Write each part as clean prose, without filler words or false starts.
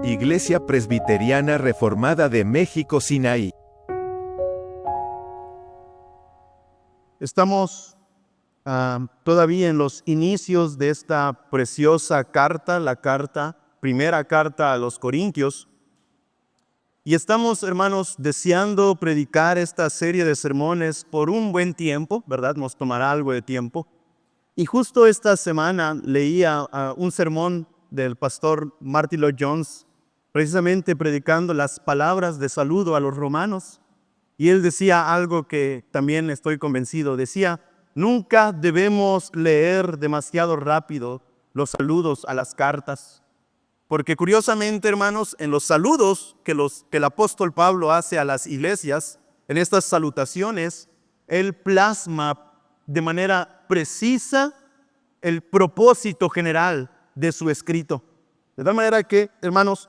Iglesia Presbiteriana Reformada de México, Sinaí. Estamos todavía en los inicios de esta preciosa carta, primera carta a los Corintios. Y estamos, hermanos, deseando predicar esta serie de sermones por un buen tiempo, ¿verdad? Nos tomará algo de tiempo. Y justo esta semana leía un sermón del pastor Martyn Lloyd-Jones, precisamente predicando las palabras de saludo a los romanos. Y él decía algo que también estoy convencido. Decía, nunca debemos leer demasiado rápido los saludos a las cartas. Porque curiosamente, hermanos, en los saludos que el apóstol Pablo hace a las iglesias, en estas salutaciones, él plasma de manera precisa el propósito general de su escrito. De tal manera que, hermanos,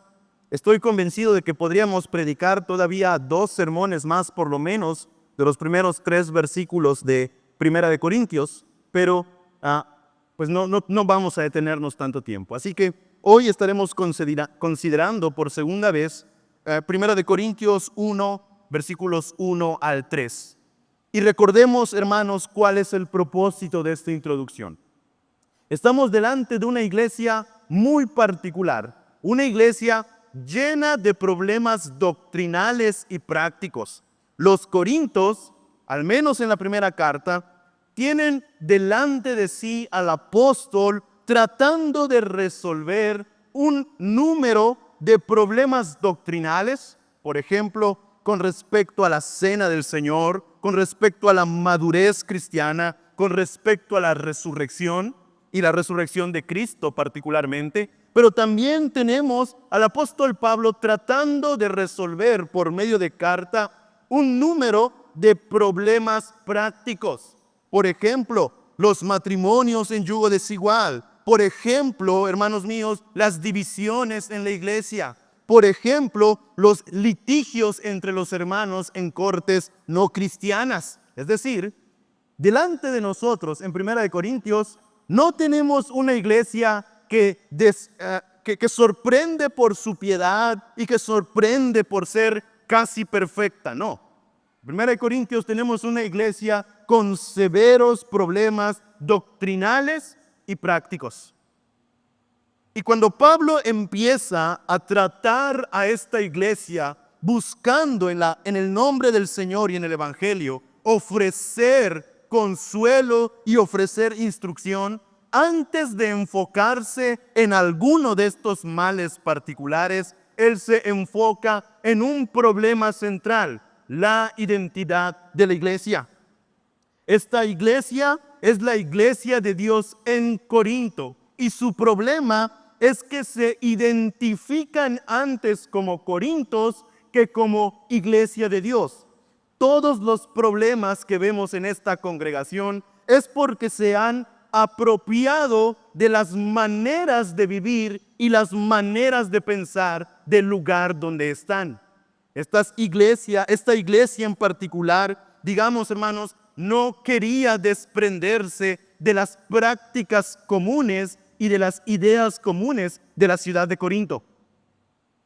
estoy convencido de que podríamos predicar todavía 2 sermones más, por lo menos, de los primeros 3 versículos de Primera de Corintios, pero pues no vamos a detenernos tanto tiempo. Así que hoy estaremos considerando por segunda vez Primera de Corintios 1, versículos 1 al 3. Y recordemos, hermanos, cuál es el propósito de esta introducción. Estamos delante de una iglesia muy particular, una iglesia llena de problemas doctrinales y prácticos. Los corintios, al menos en la primera carta, tienen delante de sí al apóstol tratando de resolver un número de problemas doctrinales, por ejemplo, con respecto a la cena del Señor, con respecto a la madurez cristiana, con respecto a la resurrección y la resurrección de Cristo particularmente. Pero también tenemos al apóstol Pablo tratando de resolver por medio de carta un número de problemas prácticos. Por ejemplo, los matrimonios en yugo desigual. Por ejemplo, hermanos míos, las divisiones en la iglesia. Por ejemplo, los litigios entre los hermanos en cortes no cristianas. Es decir, delante de nosotros en 1 Corintios no tenemos una iglesia que sorprende por su piedad y que sorprende por ser casi perfecta. No. En 1 Corintios tenemos una iglesia con severos problemas doctrinales y prácticos. Y cuando Pablo empieza a tratar a esta iglesia buscando en el nombre del Señor y en el Evangelio ofrecer consuelo y ofrecer instrucción, antes de enfocarse en alguno de estos males particulares, él se enfoca en un problema central, la identidad de la iglesia. Esta iglesia es la iglesia de Dios en Corinto y su problema es que se identifican antes como corintios que como iglesia de Dios. Todos los problemas que vemos en esta congregación es porque se han apropiado de las maneras de vivir y las maneras de pensar del lugar donde están. Esta iglesia en particular, digamos, hermanos, no quería desprenderse de las prácticas comunes y de las ideas comunes de la ciudad de Corinto.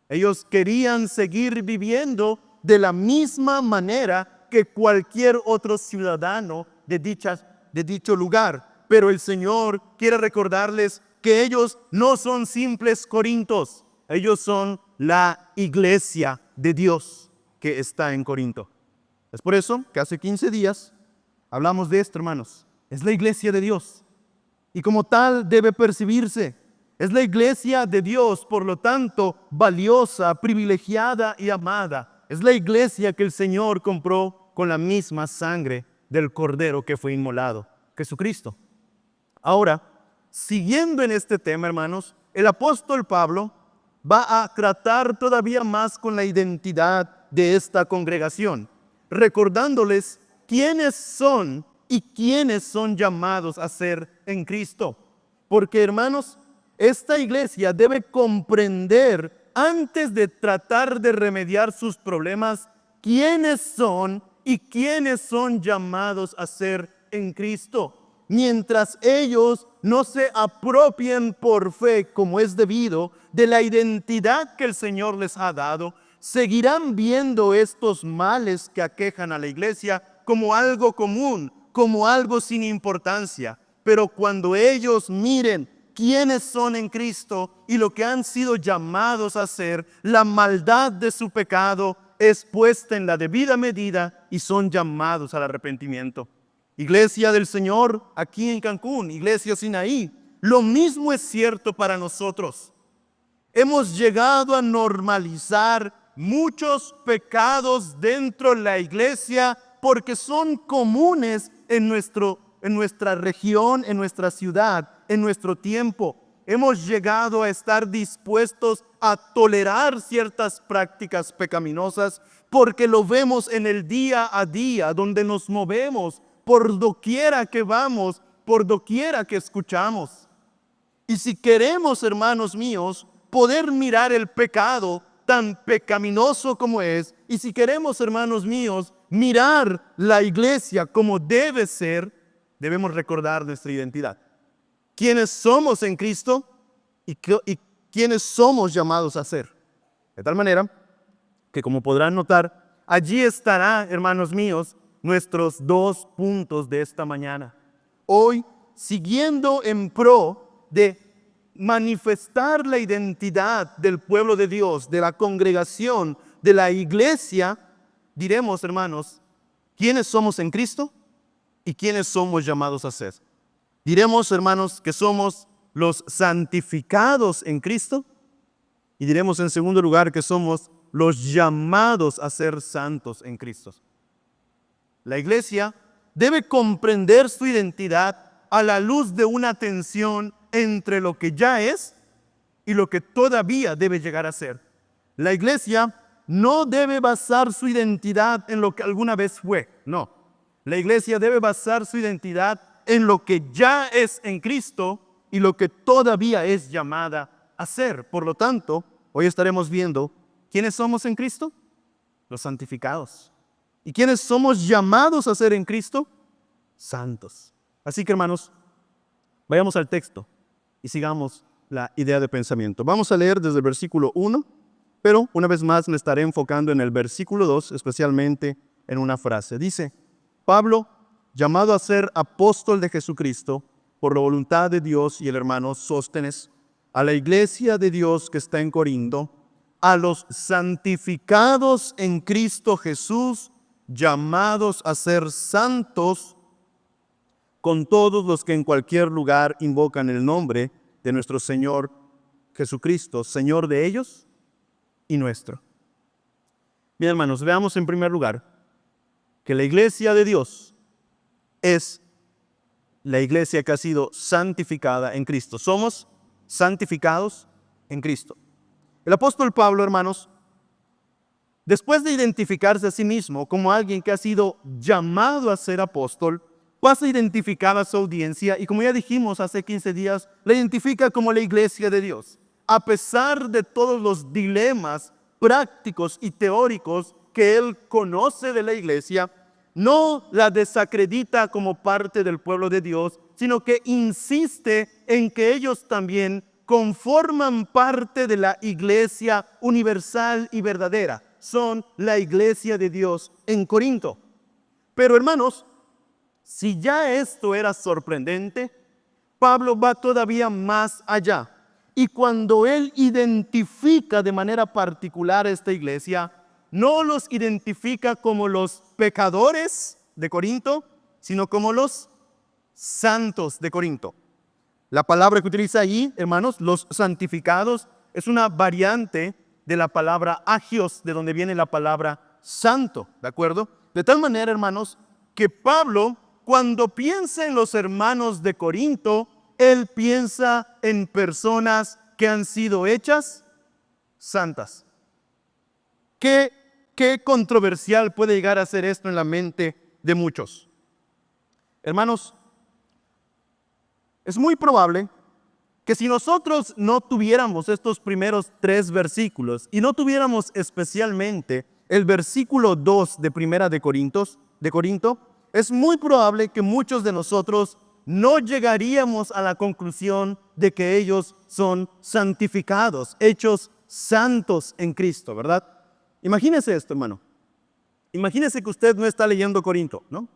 Ellos querían seguir viviendo de la misma manera que cualquier otro ciudadano de dicho lugar. Pero el Señor quiere recordarles que ellos no son simples corintios. Ellos son la iglesia de Dios que está en Corinto. Es por eso que hace 15 días hablamos de esto, hermanos. Es la iglesia de Dios. Y como tal debe percibirse. Es la iglesia de Dios, por lo tanto, valiosa, privilegiada y amada. Es la iglesia que el Señor compró con la misma sangre del Cordero que fue inmolado, Jesucristo. Ahora, siguiendo en este tema, hermanos, el apóstol Pablo va a tratar todavía más con la identidad de esta congregación, recordándoles quiénes son y quiénes son llamados a ser en Cristo. Porque, hermanos, esta iglesia debe comprender, antes de tratar de remediar sus problemas, quiénes son y quiénes son llamados a ser en Cristo. mientras ellos no se apropien por fe, como es debido, de la identidad que el Señor les ha dado, seguirán viendo estos males que aquejan a la iglesia como algo común, como algo sin importancia. Pero cuando ellos miren quiénes son en Cristo y lo que han sido llamados a hacer, la maldad de su pecado es puesta en la debida medida y son llamados al arrepentimiento. Iglesia del Señor aquí en Cancún, Iglesia Sinaí, lo mismo es cierto para nosotros. Hemos llegado a normalizar muchos pecados dentro de la iglesia porque son comunes en nuestra región, en nuestra ciudad, en nuestro tiempo. Hemos llegado a estar dispuestos a tolerar ciertas prácticas pecaminosas porque lo vemos en el día a día, donde nos movemos, por doquiera que vamos, por doquiera que escuchamos. Y si queremos, hermanos míos, poder mirar el pecado tan pecaminoso como es, y si queremos, hermanos míos, mirar la iglesia como debe ser, debemos recordar nuestra identidad. ¿Quiénes somos en Cristo y quiénes somos llamados a ser? De tal manera que, como podrán notar, allí estará, hermanos míos, nuestros 2 puntos de esta mañana. Hoy, siguiendo en pro de manifestar la identidad del pueblo de Dios, de la congregación, de la iglesia, diremos, hermanos, quiénes somos en Cristo y quiénes somos llamados a ser. Diremos, hermanos, que somos los santificados en Cristo y diremos en segundo lugar que somos los llamados a ser santos en Cristo. La iglesia debe comprender su identidad a la luz de una tensión entre lo que ya es y lo que todavía debe llegar a ser. La iglesia no debe basar su identidad en lo que alguna vez fue, no. La iglesia debe basar su identidad en lo que ya es en Cristo y lo que todavía es llamada a ser. Por lo tanto, hoy estaremos viendo quiénes somos en Cristo, los santificados. ¿Y quiénes somos llamados a ser en Cristo? Santos. Así que, hermanos, vayamos al texto y sigamos la idea de pensamiento. Vamos a leer desde el versículo 1, pero una vez más me estaré enfocando en el versículo 2, especialmente en una frase. Dice, Pablo, llamado a ser apóstol de Jesucristo, por la voluntad de Dios, y el hermano Sóstenes, a la iglesia de Dios que está en Corinto, a los santificados en Cristo Jesús, llamados a ser santos, con todos los que en cualquier lugar invocan el nombre de nuestro Señor Jesucristo, Señor de ellos y nuestro. Bien, hermanos, veamos en primer lugar que la iglesia de Dios es la iglesia que ha sido santificada en Cristo. Somos santificados en Cristo. El apóstol Pablo, hermanos, después de identificarse a sí mismo como alguien que ha sido llamado a ser apóstol, pasa a identificar a su audiencia y, como ya dijimos hace 15 días, la identifica como la iglesia de Dios. A pesar de todos los dilemas prácticos y teóricos que él conoce de la iglesia, no la desacredita como parte del pueblo de Dios, sino que insiste en que ellos también conforman parte de la iglesia universal y verdadera. Son la iglesia de Dios en Corinto. Pero, hermanos, si ya esto era sorprendente, Pablo va todavía más allá. Y cuando él identifica de manera particular a esta iglesia, no los identifica como los pecadores de Corinto, sino como los santos de Corinto. La palabra que utiliza allí, hermanos, los santificados, es una variante de la palabra agios, de donde viene la palabra santo, ¿de acuerdo? De tal manera, hermanos, que Pablo, cuando piensa en los hermanos de Corinto, él piensa en personas que han sido hechas santas. ¿Qué controversial puede llegar a ser esto en la mente de muchos? Hermanos, es muy probable que si nosotros no tuviéramos estos primeros 3 versículos y no tuviéramos especialmente el versículo 2 de Primera de Corinto, es muy probable que muchos de nosotros no llegaríamos a la conclusión de que ellos son santificados, hechos santos en Cristo, ¿verdad? Imagínese esto, hermano. Imagínese que usted no está leyendo Corinto, ¿no?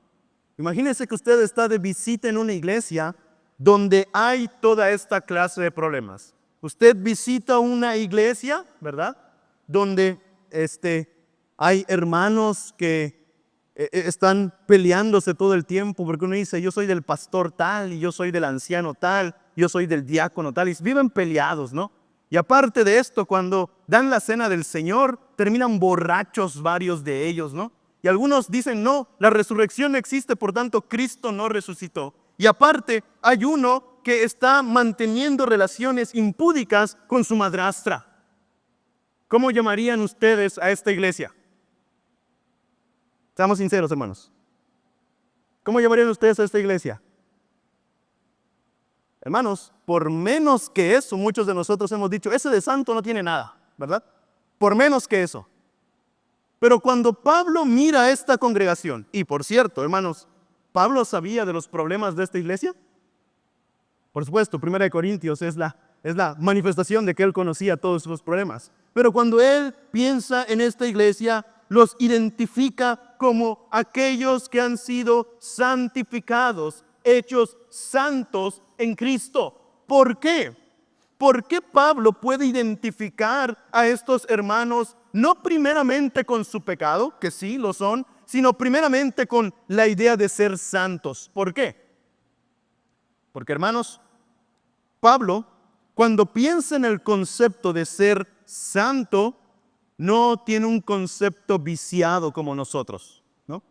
Imagínese que usted está de visita en una iglesia donde hay toda esta clase de problemas. Usted visita una iglesia, ¿verdad? Donde hay hermanos que están peleándose todo el tiempo porque uno dice, yo soy del pastor tal, y yo soy del anciano tal, yo soy del diácono tal, y viven peleados, ¿no? Y aparte de esto, cuando dan la cena del Señor, terminan borrachos varios de ellos, ¿no? Y algunos dicen, no, la resurrección no existe, por tanto, Cristo no resucitó. Y aparte, hay uno que está manteniendo relaciones impúdicas con su madrastra. ¿Cómo llamarían ustedes a esta iglesia? Seamos sinceros, hermanos. ¿Cómo llamarían ustedes a esta iglesia? Hermanos, por menos que eso, muchos de nosotros hemos dicho, ese de santo no tiene nada, ¿verdad? Por menos que eso. Pero cuando Pablo mira a esta congregación, y por cierto, hermanos, ¿Pablo sabía de los problemas de esta iglesia? Por supuesto, 1 Corintios es la manifestación de que él conocía todos esos problemas. Pero cuando él piensa en esta iglesia, los identifica como aquellos que han sido santificados, hechos santos en Cristo. ¿Por qué? ¿Por qué Pablo puede identificar a estos hermanos no primeramente con su pecado, que sí lo son, sino primeramente con la idea de ser santos? ¿Por qué? Porque, hermanos, Pablo, cuando piensa en el concepto de ser santo, no tiene un concepto viciado como nosotros, ¿no?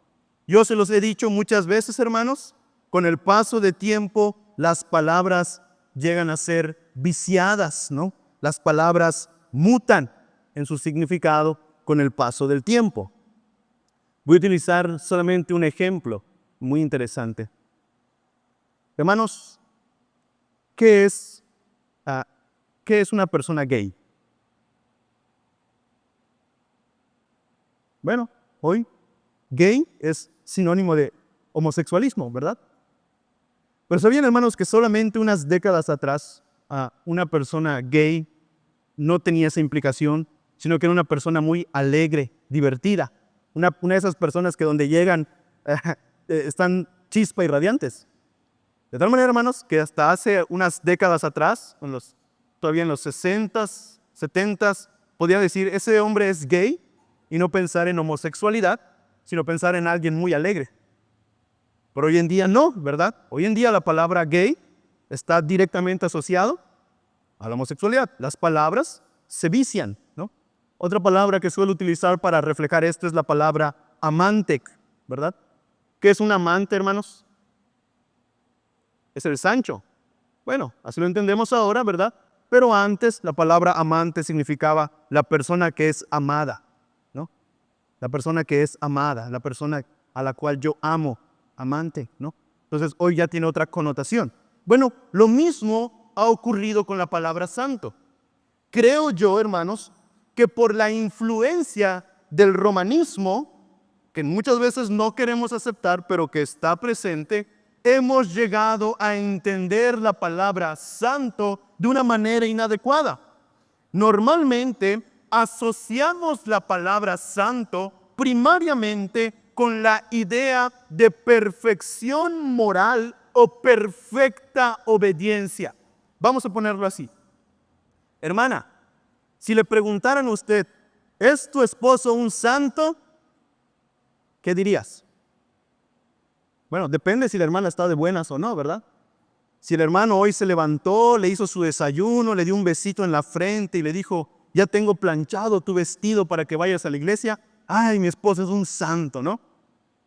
Yo se los he dicho muchas veces, hermanos, con el paso de tiempo, las palabras llegan a ser viciadas, ¿no? Las palabras mutan en su significado con el paso del tiempo. Voy a utilizar solamente un ejemplo muy interesante. Hermanos, ¿qué es una persona gay? Bueno, hoy gay es sinónimo de homosexualismo, ¿verdad? Pero sabían, hermanos, que solamente unas décadas atrás una persona gay no tenía esa implicación, sino que era una persona muy alegre, divertida. Una de esas personas que donde llegan están chispa y radiantes. De tal manera, hermanos, que hasta hace unas décadas atrás, todavía en los 60s, 70s, podía decir, ese hombre es gay, y no pensar en homosexualidad, sino pensar en alguien muy alegre. Pero hoy en día no, ¿verdad? Hoy en día la palabra gay está directamente asociado a la homosexualidad. Las palabras se vician, ¿no? Otra palabra que suelo utilizar para reflejar esto es la palabra amante, ¿verdad? ¿Qué es un amante, hermanos? Es el Sancho. Bueno, así lo entendemos ahora, ¿verdad? Pero antes la palabra amante significaba la persona que es amada, ¿no? La persona que es amada, la persona a la cual yo amo, amante, ¿no? Entonces hoy ya tiene otra connotación. Bueno, lo mismo ha ocurrido con la palabra santo. Creo yo, hermanos, que por la influencia del romanismo, que muchas veces no queremos aceptar, pero que está presente, hemos llegado a entender la palabra santo de una manera inadecuada. Normalmente asociamos la palabra santo primariamente con la idea de perfección moral o perfecta obediencia. Vamos a ponerlo así. Hermana, si le preguntaran a usted, ¿es tu esposo un santo? ¿Qué dirías? Bueno, depende si la hermana está de buenas o no, ¿verdad? Si el hermano hoy se levantó, le hizo su desayuno, le dio un besito en la frente y le dijo, ya tengo planchado tu vestido para que vayas a la iglesia, ay, mi esposo es un santo, ¿no?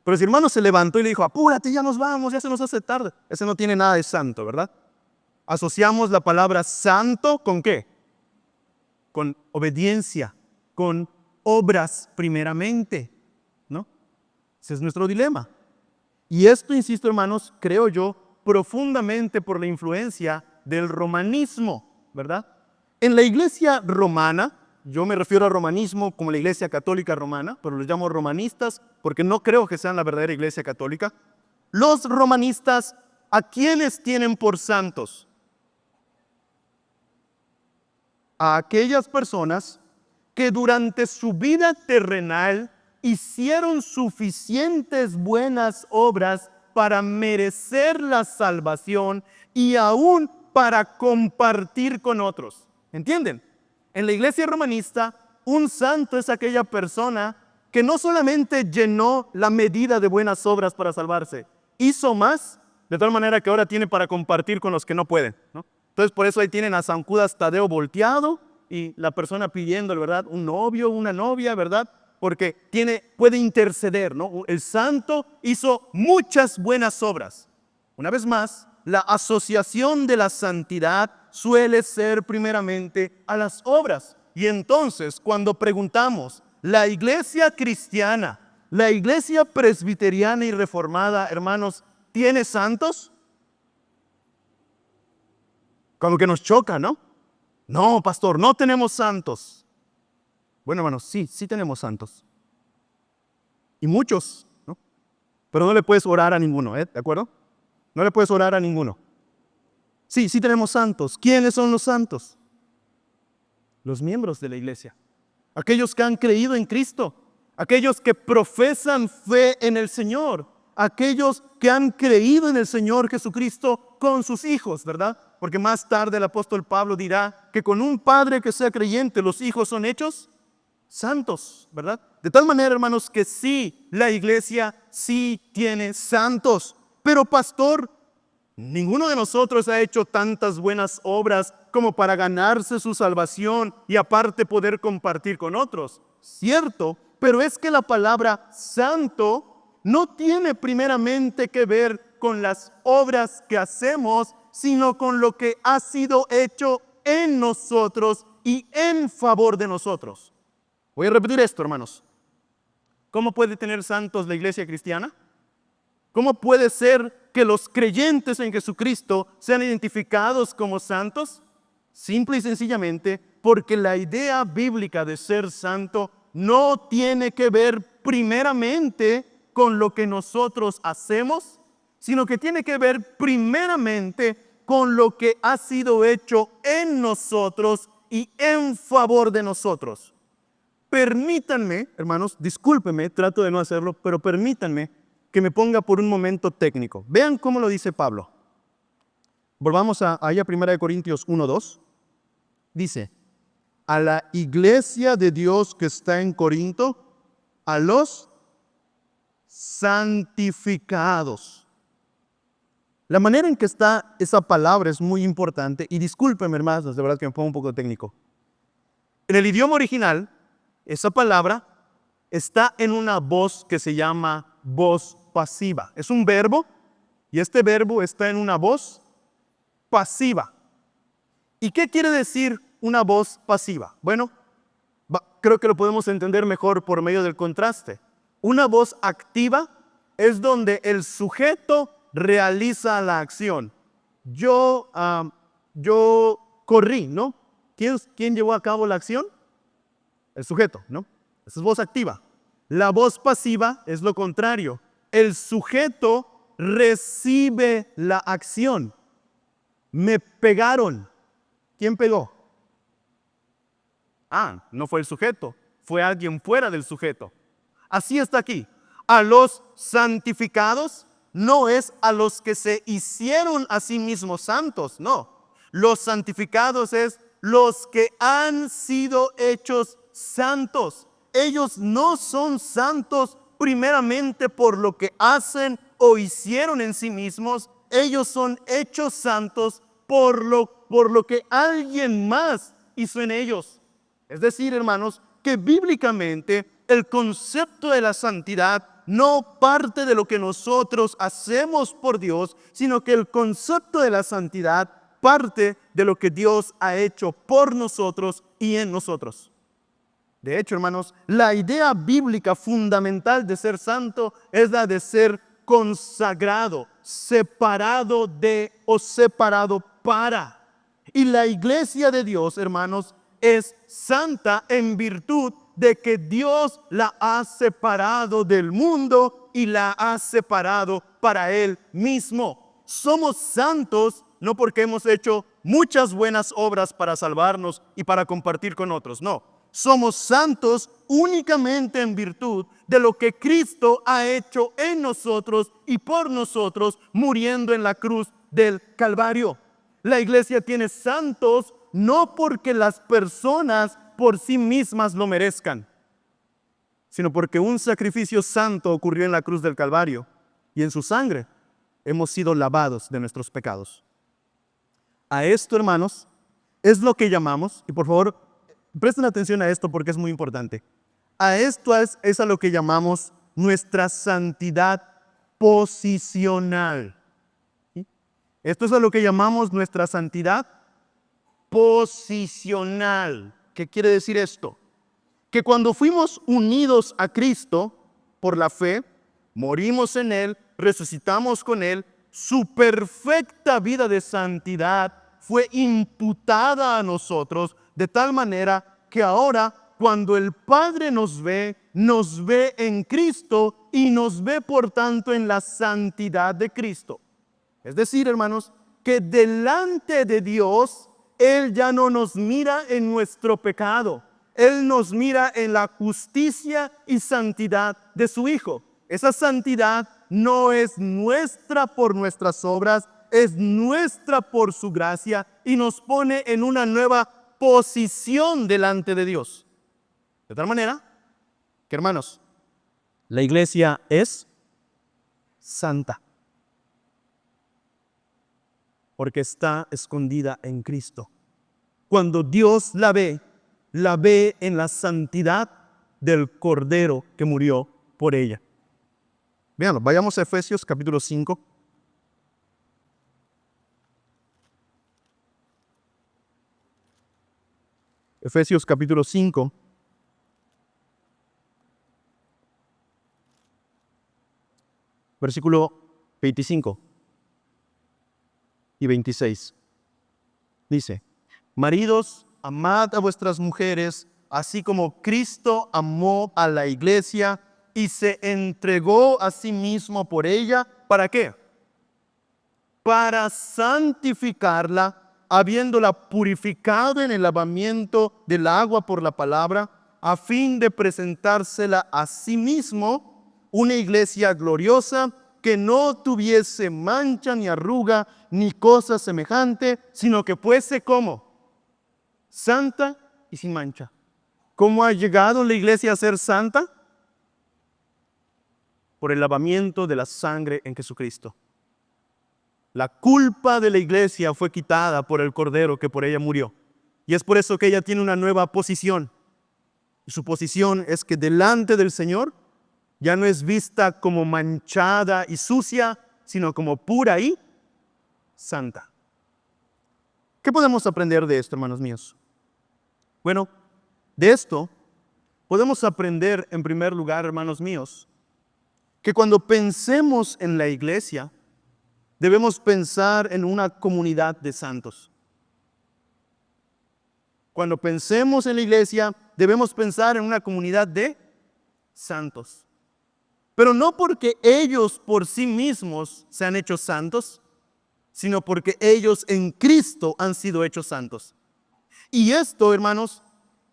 Pero si el hermano se levantó y le dijo, apúrate, ya nos vamos, ya se nos hace tarde, ese no tiene nada de santo, ¿verdad? Asociamos la palabra santo ¿con qué? Con obediencia, con obras primeramente, ¿no? Ese es nuestro dilema. Y esto, insisto, hermanos, creo yo, profundamente por la influencia del romanismo, ¿verdad? En la iglesia romana, yo me refiero al romanismo como la iglesia católica romana, pero los llamo romanistas porque no creo que sean la verdadera iglesia católica. Los romanistas ¿a quiénes tienen por santos? A aquellas personas que durante su vida terrenal hicieron suficientes buenas obras para merecer la salvación y aún para compartir con otros. ¿Entienden? En la iglesia romanista, un santo es aquella persona que no solamente llenó la medida de buenas obras para salvarse, hizo más, de tal manera que ahora tiene para compartir con los que no pueden, ¿no? Entonces, por eso ahí tienen a San Judas Tadeo volteado y la persona pidiendo, ¿verdad? Un novio, una novia, ¿verdad? Porque puede interceder, ¿no? El santo hizo muchas buenas obras. Una vez más, la asociación de la santidad suele ser primeramente a las obras. Y entonces, cuando preguntamos, ¿la iglesia cristiana, la iglesia presbiteriana y reformada, hermanos, tiene santos? Como que nos choca, ¿no? No, pastor, no tenemos santos. Bueno, hermanos, sí tenemos santos. Y muchos, ¿no? Pero no le puedes orar a ninguno, ¿de acuerdo? No le puedes orar a ninguno. Sí tenemos santos. ¿Quiénes son los santos? Los miembros de la iglesia. Aquellos que han creído en Cristo. Aquellos que profesan fe en el Señor. Aquellos que han creído en el Señor Jesucristo con sus hijos, ¿verdad? Porque más tarde el apóstol Pablo dirá que con un padre que sea creyente, los hijos son hechos santos, ¿verdad? De tal manera, hermanos, que sí, la iglesia sí tiene santos. Pero pastor, ninguno de nosotros ha hecho tantas buenas obras como para ganarse su salvación y aparte poder compartir con otros. Cierto, pero es que la palabra santo no tiene primeramente que ver con las obras que hacemos, sino con lo que ha sido hecho en nosotros y en favor de nosotros. Voy a repetir esto, hermanos. ¿Cómo puede tener santos la iglesia cristiana? ¿Cómo puede ser que los creyentes en Jesucristo sean identificados como santos? Simple y sencillamente porque la idea bíblica de ser santo no tiene que ver primeramente con lo que nosotros hacemos, sino que tiene que ver primeramente con lo que ha sido hecho en nosotros y en favor de nosotros. Permítanme, hermanos, discúlpenme, trato de no hacerlo, pero permítanme que me ponga por un momento técnico. Vean cómo lo dice Pablo. Volvamos a 1 Corintios 1:2. Dice, a la iglesia de Dios que está en Corinto, a los santificados. La manera en que está esa palabra es muy importante y discúlpenme, hermanos, de verdad que me pongo un poco técnico. En el idioma original, esa palabra está en una voz que se llama voz pasiva. Es un verbo y este verbo está en una voz pasiva. ¿Y qué quiere decir una voz pasiva? Bueno, creo que lo podemos entender mejor por medio del contraste. Una voz activa es donde el sujeto realiza la acción. Yo corrí, ¿no? ¿Quién llevó a cabo la acción? El sujeto, ¿no? Esa es voz activa. La voz pasiva es lo contrario. El sujeto recibe la acción. Me pegaron. ¿Quién pegó? No fue el sujeto. Fue alguien fuera del sujeto. Así está aquí. A los santificados no es a los que se hicieron a sí mismos santos, no. Los santificados es los que han sido hechos santos. Ellos no son santos primeramente por lo que hacen o hicieron en sí mismos. Ellos son hechos santos por lo que alguien más hizo en ellos. Es decir, hermanos, que bíblicamente el concepto de la santidad no parte de lo que nosotros hacemos por Dios, sino que el concepto de la santidad parte de lo que Dios ha hecho por nosotros y en nosotros. De hecho, hermanos, la idea bíblica fundamental de ser santo es la de ser consagrado, separado de o separado para. Y la iglesia de Dios, hermanos, es santa en virtud de que Dios la ha separado del mundo y la ha separado para Él mismo. somos santos no porque hemos hecho muchas buenas obras para salvarnos y para compartir con otros. No, somos santos únicamente en virtud de lo que Cristo ha hecho en nosotros y por nosotros, muriendo en la cruz del Calvario. La iglesia tiene santos no porque las personas por sí mismas lo merezcan, sino porque un sacrificio santo ocurrió en la cruz del Calvario y en su sangre hemos sido lavados de nuestros pecados. A esto, hermanos, es lo que llamamos, y por favor, presten atención a esto porque es muy importante. A esto es a lo que llamamos nuestra santidad posicional. ¿Sí? Esto es a lo que llamamos nuestra santidad posicional. ¿Qué quiere decir esto? Que cuando fuimos unidos a Cristo por la fe, morimos en Él, resucitamos con Él, su perfecta vida de santidad fue imputada a nosotros de tal manera que ahora cuando el Padre nos ve en Cristo y nos ve por tanto en la santidad de Cristo. Es decir, hermanos, que delante de Dios, Él ya no nos mira en nuestro pecado. Él nos mira en la justicia y santidad de su Hijo. Esa santidad no es nuestra por nuestras obras, es nuestra por su gracia y nos pone en una nueva posición delante de Dios. De tal manera que, hermanos, la iglesia es santa porque está escondida en Cristo. Cuando Dios la ve en la santidad del Cordero que murió por ella. Vean, vayamos a Efesios capítulo 5. Efesios capítulo 5. Versículo 25 y 26. Dice: maridos, amad a vuestras mujeres, así como Cristo amó a la iglesia y se entregó a sí mismo por ella. ¿Para qué? Para santificarla, habiéndola purificado en el lavamiento del agua por la palabra, a fin de presentársela a sí mismo una iglesia gloriosa, que no tuviese mancha ni arruga ni cosa semejante, sino que fuese como santa y sin mancha. ¿Cómo ha llegado la iglesia a ser santa? Por el lavamiento de la sangre en Jesucristo. La culpa de la iglesia fue quitada por el Cordero que por ella murió. Y es por eso que ella tiene una nueva posición. Y su posición es que delante del Señor ya no es vista como manchada y sucia, sino como pura y santa. ¿Qué podemos aprender de esto, hermanos míos? Bueno, de esto podemos aprender en primer lugar, hermanos míos, que cuando pensemos en la iglesia, debemos pensar en una comunidad de santos. Cuando pensemos en la iglesia, debemos pensar en una comunidad de santos. Pero no porque ellos por sí mismos se han hecho santos, sino porque ellos en Cristo han sido hechos santos. Y esto, hermanos,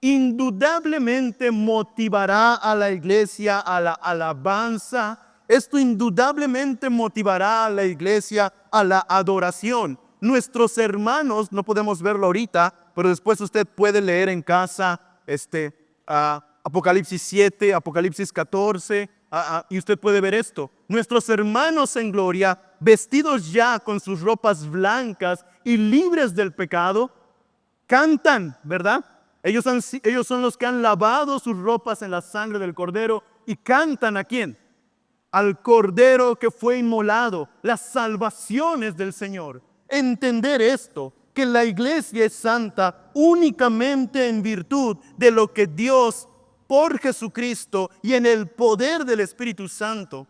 indudablemente motivará a la iglesia a la alabanza. Esto indudablemente motivará a la iglesia a la adoración. Nuestros hermanos, no podemos verlo ahorita, pero después usted puede leer en casa Apocalipsis 7, Apocalipsis 14, y usted puede ver esto. Nuestros hermanos en gloria, vestidos ya con sus ropas blancas y libres del pecado, cantan, ¿verdad? Ellos son los que han lavado sus ropas en la sangre del Cordero y cantan ¿a quién? Al Cordero que fue inmolado, las salvaciones del Señor. Entender esto, que la iglesia es santa únicamente en virtud de lo que Dios por Jesucristo y en el poder del Espíritu Santo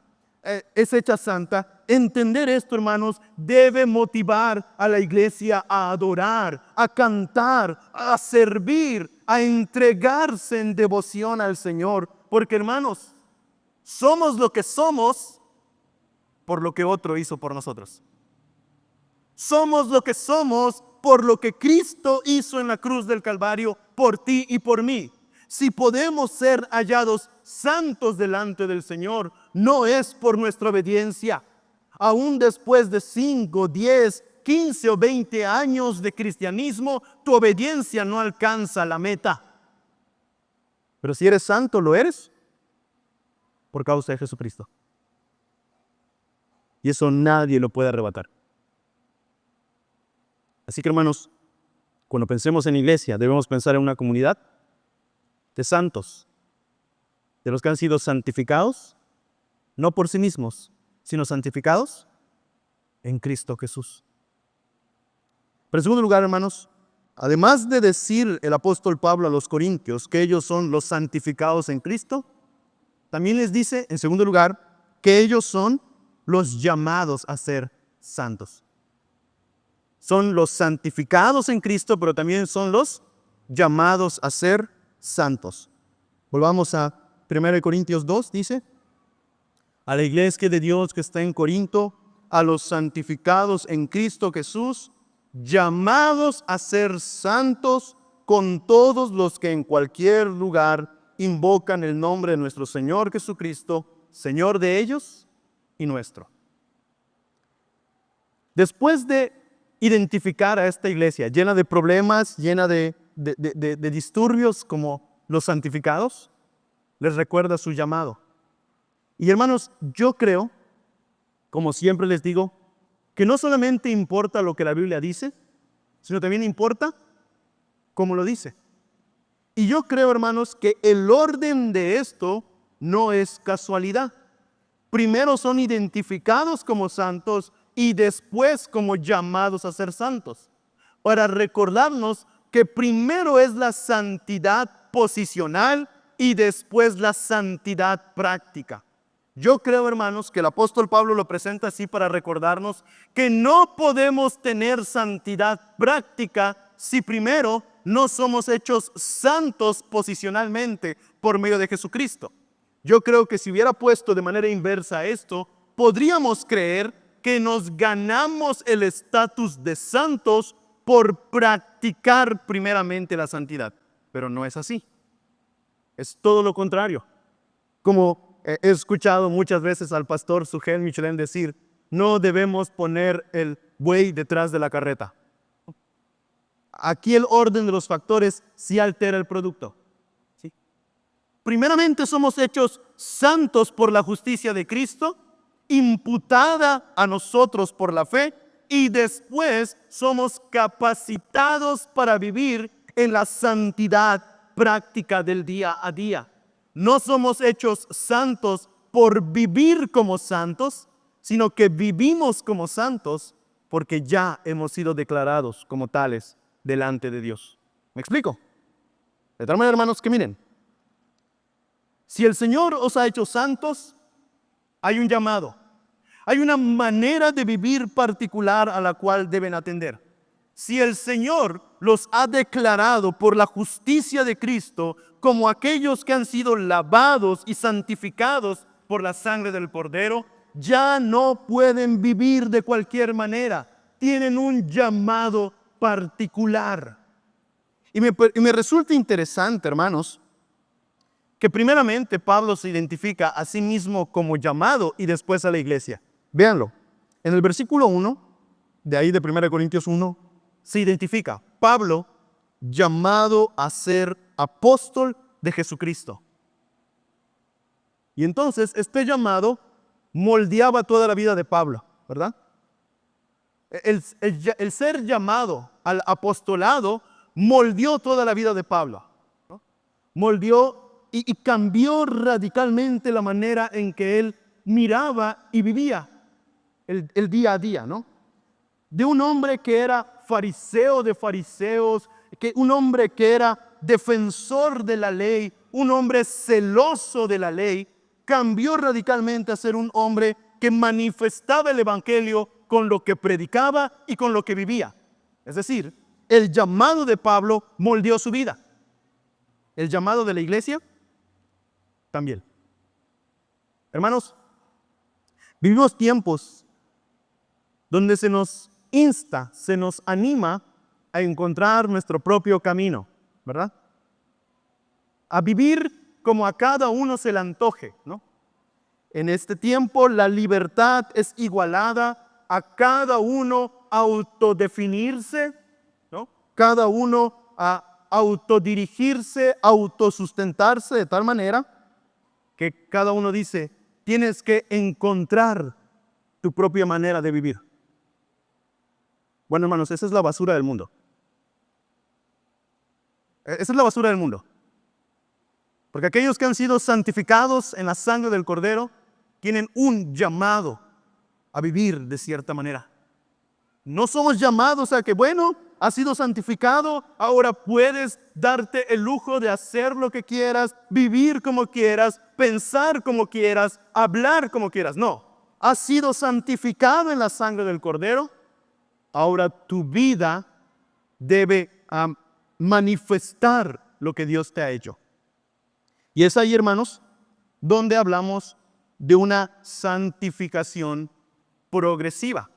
es hecha santa. Entender esto, hermanos, debe motivar a la iglesia a adorar, a cantar, a servir, a entregarse en devoción al Señor. Porque, hermanos, somos lo que somos por lo que otro hizo por nosotros. Somos lo que somos por lo que Cristo hizo en la cruz del Calvario por ti y por mí. Si podemos ser hallados santos delante del Señor, no es por nuestra obediencia. Aún después de 5, 10, 15 o 20 años de cristianismo, tu obediencia no alcanza la meta. Pero si eres santo, lo eres por causa de Jesucristo. Y eso nadie lo puede arrebatar. Así que, hermanos, cuando pensemos en iglesia, debemos pensar en una comunidad de santos, de los que han sido santificados, no por sí mismos, sino santificados en Cristo Jesús. Pero en segundo lugar, hermanos, además de decir el apóstol Pablo a los corintios que ellos son los santificados en Cristo, también les dice, en segundo lugar, que ellos son los llamados a ser santos. Son los santificados en Cristo, pero también son los llamados a ser santos. Volvamos a 1 Corintios 2, dice, a la iglesia de Dios que está en Corinto, a los santificados en Cristo Jesús, llamados a ser santos con todos los que en cualquier lugar invocan el nombre de nuestro Señor Jesucristo, Señor de ellos y nuestro. Después de identificar a esta iglesia llena de problemas, llena de disturbios como los santificados, les recuerda su llamado. Y hermanos, yo creo, como siempre les digo, que no solamente importa lo que la Biblia dice, sino también importa cómo lo dice. Y yo creo, hermanos, que el orden de esto no es casualidad. Primero son identificados como santos y después como llamados a ser santos, para recordarnos que primero es la santidad posicional y después la santidad práctica. Yo creo, hermanos, que el apóstol Pablo lo presenta así para recordarnos que no podemos tener santidad práctica si primero no somos hechos santos posicionalmente por medio de Jesucristo. Yo creo que si hubiera puesto de manera inversa esto, podríamos creer que nos ganamos el estatus de santos por practicar primeramente la santidad. Pero no es así. Es todo lo contrario. Como he escuchado muchas veces al pastor Sugel Michelén decir, no debemos poner el buey detrás de la carreta. Aquí el orden de los factores sí altera el producto. ¿Sí? Primeramente somos hechos santos por la justicia de Cristo, imputada a nosotros por la fe, y después somos capacitados para vivir en la santidad práctica del día a día. No somos hechos santos por vivir como santos, sino que vivimos como santos porque ya hemos sido declarados como tales delante de Dios. ¿Me explico? De tal manera, hermanos, que miren, si el Señor os ha hecho santos, hay un llamado. Hay una manera de vivir particular a la cual deben atender. Si el Señor los ha declarado por la justicia de Cristo como aquellos que han sido lavados y santificados por la sangre del Cordero, ya no pueden vivir de cualquier manera. Tienen un llamado particular. Y me resulta interesante, hermanos, que primeramente Pablo se identifica a sí mismo como llamado y después a la iglesia. Véanlo. En el versículo 1, de ahí de 1 Corintios 1, se identifica Pablo llamado a ser apóstol de Jesucristo. Y entonces este llamado moldeaba toda la vida de Pablo, ¿verdad? El ser llamado al apostolado moldeó toda la vida de Pablo, ¿no? Moldeó y cambió radicalmente la manera en que él miraba y vivía el día a día, ¿no? De un hombre que era fariseo de fariseos, un hombre que era defensor de la ley, un hombre celoso de la ley, cambió radicalmente a ser un hombre que manifestaba el evangelio con lo que predicaba y con lo que vivía. Es decir, el llamado de Pablo moldeó su vida. El llamado de la iglesia también. Hermanos, vivimos tiempos donde se nos insta, se nos anima a encontrar nuestro propio camino, ¿verdad? A vivir como a cada uno se le antoje, ¿no? En este tiempo la libertad es igualada a cada uno autodefinirse, ¿no? Cada uno a autodirigirse, autosustentarse de tal manera que cada uno dice, tienes que encontrar tu propia manera de vivir. Bueno, hermanos, esa es la basura del mundo. Esa es la basura del mundo. Porque aquellos que han sido santificados en la sangre del Cordero tienen un llamado a vivir de cierta manera. No somos llamados a que, bueno, has sido santificado, ahora puedes darte el lujo de hacer lo que quieras, vivir como quieras, pensar como quieras, hablar como quieras. No, has sido santificado en la sangre del Cordero, ahora tu vida debe manifestar lo que Dios te ha hecho. Y es ahí, hermanos, donde hablamos de una santificación progresiva.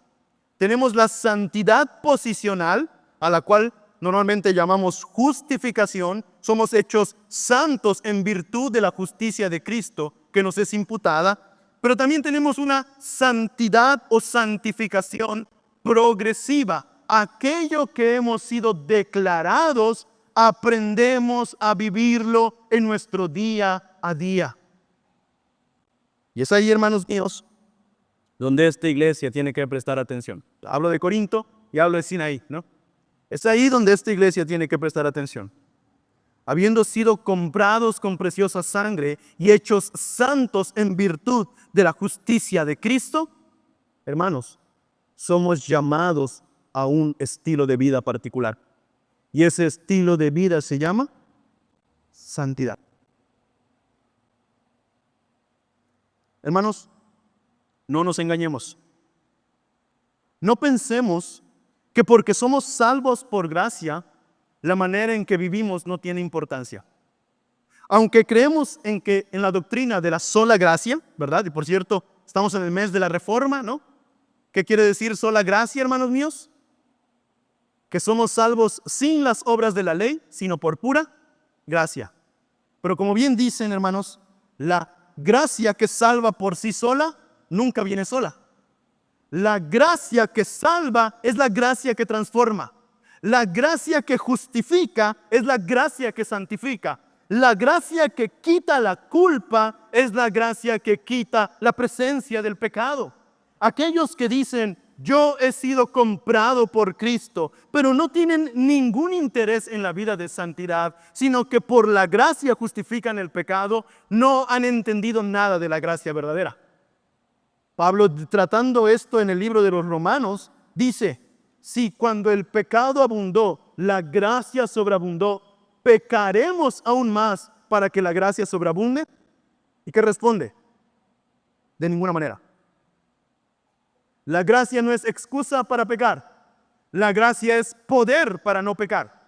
Tenemos la santidad posicional, a la cual normalmente llamamos justificación. Somos hechos santos en virtud de la justicia de Cristo que nos es imputada. Pero también tenemos una santidad o santificación progresiva. Aquello que hemos sido declarados, aprendemos a vivirlo en nuestro día a día. Y es ahí, hermanos míos, donde esta iglesia tiene que prestar atención. Hablo de Corinto y hablo de Sinaí, ¿no? Es ahí donde esta iglesia tiene que prestar atención. Habiendo sido comprados con preciosa sangre y hechos santos en virtud de la justicia de Cristo, hermanos, somos llamados a un estilo de vida particular. Y ese estilo de vida se llama santidad. Hermanos, no nos engañemos. No pensemos que porque somos salvos por gracia, la manera en que vivimos no tiene importancia. Aunque creemos en la doctrina de la sola gracia, ¿verdad? Y por cierto, estamos en el mes de la Reforma, ¿no? ¿Qué quiere decir sola gracia, hermanos míos? Que somos salvos sin las obras de la ley, sino por pura gracia. Pero como bien dicen, hermanos, la gracia que salva por sí sola nunca viene sola. La gracia que salva es la gracia que transforma. La gracia que justifica es la gracia que santifica. La gracia que quita la culpa es la gracia que quita la presencia del pecado. Aquellos que dicen, yo he sido comprado por Cristo, pero no tienen ningún interés en la vida de santidad, sino que por la gracia justifican el pecado, no han entendido nada de la gracia verdadera. Pablo, tratando esto en el libro de los Romanos, dice, si cuando el pecado abundó, la gracia sobreabundó, ¿pecaremos aún más para que la gracia sobreabunde? ¿Y qué responde? De ninguna manera. La gracia no es excusa para pecar. La gracia es poder para no pecar.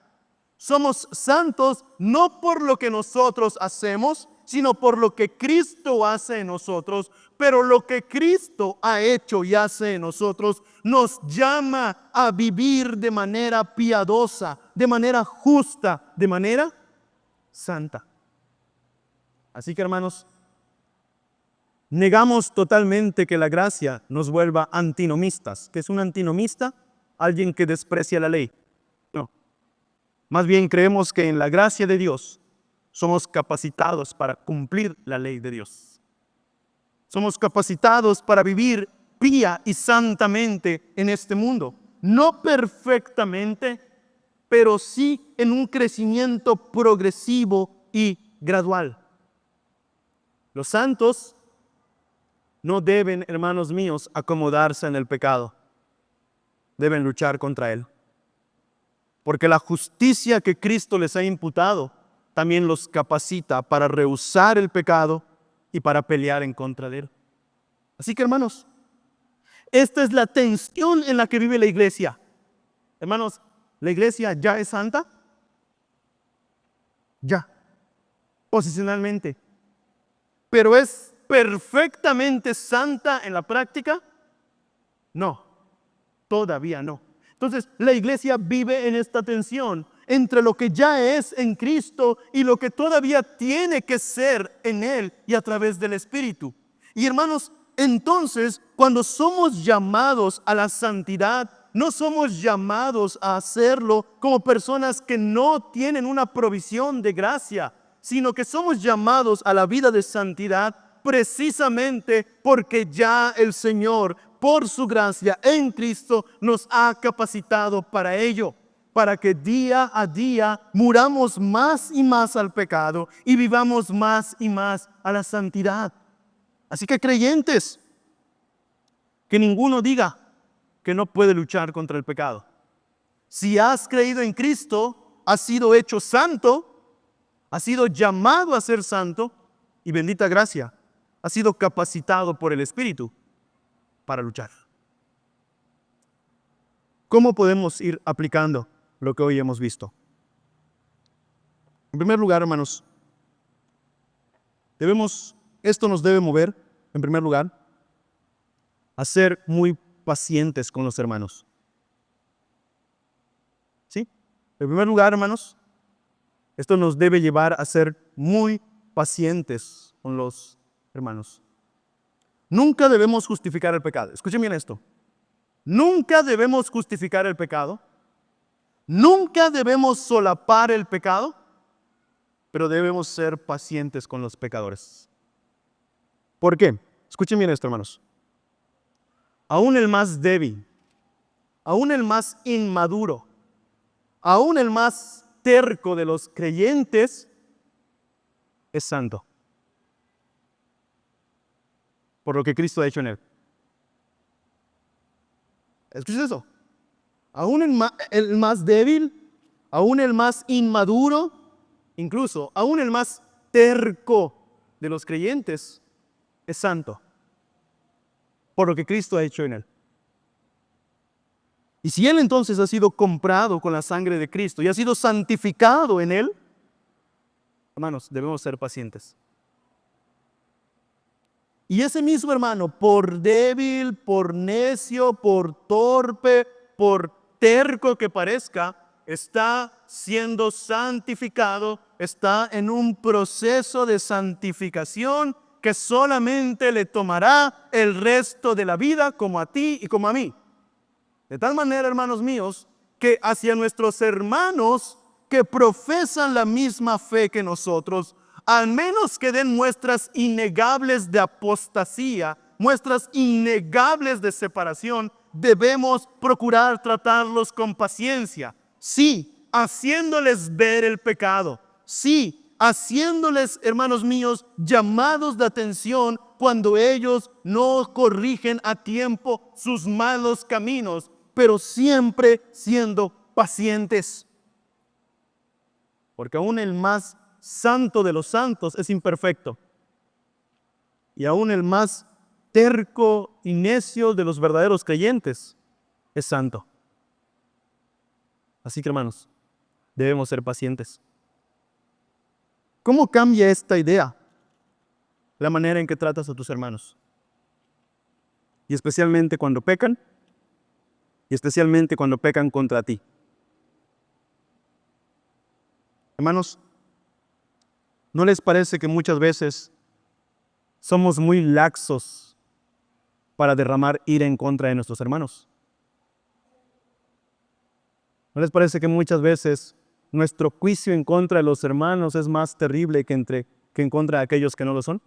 Somos santos no por lo que nosotros hacemos, sino por lo que Cristo hace en nosotros. Pero lo que Cristo ha hecho y hace en nosotros nos llama a vivir de manera piadosa, de manera justa, de manera santa. Así que, hermanos, negamos totalmente que la gracia nos vuelva antinomistas. ¿Qué es un antinomista? Alguien que desprecia la ley. No. Más bien creemos que en la gracia de Dios somos capacitados para cumplir la ley de Dios. Somos capacitados para vivir pía y santamente en este mundo. No perfectamente, pero sí en un crecimiento progresivo y gradual. Los santos no deben, hermanos míos, acomodarse en el pecado. Deben luchar contra él. Porque la justicia que Cristo les ha imputado también los capacita para rehusar el pecado y para pelear en contra de él. Así que, hermanos, esta es la tensión en la que vive la iglesia. Hermanos, ¿la iglesia ya es santa? Ya, posicionalmente. Pero ¿es perfectamente santa en la práctica? No. Todavía no. Entonces, la iglesia vive en esta tensión entre lo que ya es en Cristo y lo que todavía tiene que ser en Él y a través del Espíritu. Y hermanos, entonces, cuando somos llamados a la santidad, no somos llamados a hacerlo como personas que no tienen una provisión de gracia, sino que somos llamados a la vida de santidad precisamente porque ya el Señor, por su gracia en Cristo, nos ha capacitado para ello, para que día a día muramos más y más al pecado y vivamos más y más a la santidad. Así que creyentes, que ninguno diga que no puede luchar contra el pecado. Si has creído en Cristo, has sido hecho santo, has sido llamado a ser santo y bendita gracia, has sido capacitado por el Espíritu para luchar. ¿Cómo podemos ir aplicando lo que hoy hemos visto? En primer lugar, hermanos, esto nos debe mover, en primer lugar, a ser muy pacientes con los hermanos. ¿Sí? En primer lugar, hermanos, esto nos debe llevar a ser muy pacientes con los hermanos. Nunca debemos justificar el pecado. Escuchen bien esto. Nunca debemos justificar el pecado. Nunca debemos solapar el pecado, pero debemos ser pacientes con los pecadores. ¿Por qué? Escuchen bien esto, hermanos. Aún el más débil, aún el más inmaduro, aún el más terco de los creyentes es santo, por lo que Cristo ha hecho en él. Escuchen eso. Aún el más débil, aún el más inmaduro, incluso aún el más terco de los creyentes es santo, por lo que Cristo ha hecho en él. Y si él entonces ha sido comprado con la sangre de Cristo y ha sido santificado en él, hermanos, debemos ser pacientes. Y ese mismo hermano, por débil, por necio, por torpe, por terco que parezca, está siendo santificado, está en un proceso de santificación que solamente le tomará el resto de la vida, como a ti y como a mí. De tal manera, hermanos míos, que hacia nuestros hermanos que profesan la misma fe que nosotros, al menos que den muestras innegables de apostasía, muestras innegables de separación, debemos procurar tratarlos con paciencia. Sí, haciéndoles ver el pecado. Sí, haciéndoles, hermanos míos, llamados de atención cuando ellos no corrigen a tiempo sus malos caminos, pero siempre siendo pacientes. Porque aún el más santo de los santos es imperfecto. Y aún el más terco y necio de los verdaderos creyentes es santo. Así que, hermanos, debemos ser pacientes. ¿Cómo cambia esta idea la manera en que tratas a tus hermanos? Y especialmente cuando pecan, y especialmente cuando pecan contra ti. Hermanos, ¿no les parece que muchas veces somos muy laxos para derramar ira en contra de nuestros hermanos? ¿No les parece que muchas veces nuestro juicio en contra de los hermanos es más terrible que en contra de aquellos que no lo son?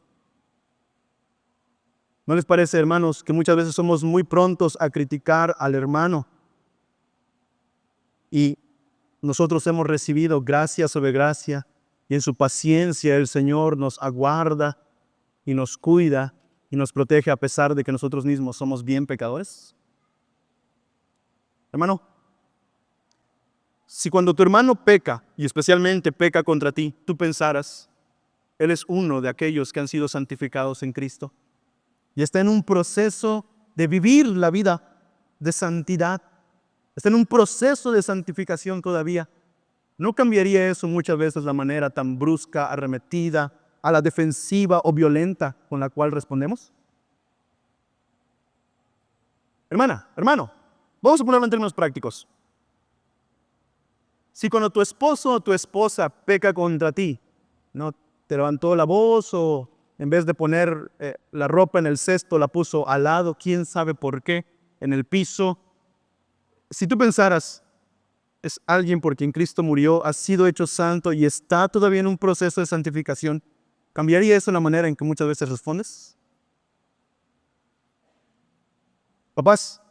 ¿No les parece, hermanos, que muchas veces somos muy prontos a criticar al hermano? Y nosotros hemos recibido gracia sobre gracia, y en su paciencia el Señor nos aguarda y nos cuida y nos protege a pesar de que nosotros mismos somos bien pecadores. Hermano, si cuando tu hermano peca, y especialmente peca contra ti, tú pensaras, él es uno de aquellos que han sido santificados en Cristo, y está en un proceso de vivir la vida de santidad, está en un proceso de santificación todavía, ¿no cambiaría eso muchas veces la manera tan brusca, arremetida, a la defensiva o violenta con la cual respondemos? Hermana, hermano, Vamos a ponerlo en términos prácticos. Si cuando tu esposo o tu esposa peca contra ti, ¿no? Te levantó la voz o en vez de poner la ropa en el cesto, la puso al lado, quién sabe por qué, en el piso. Si tú pensaras, es alguien por quien Cristo murió, ha sido hecho santo y está todavía en un proceso de santificación, ¿cambiaría eso la manera en que muchas veces respondes? Papás,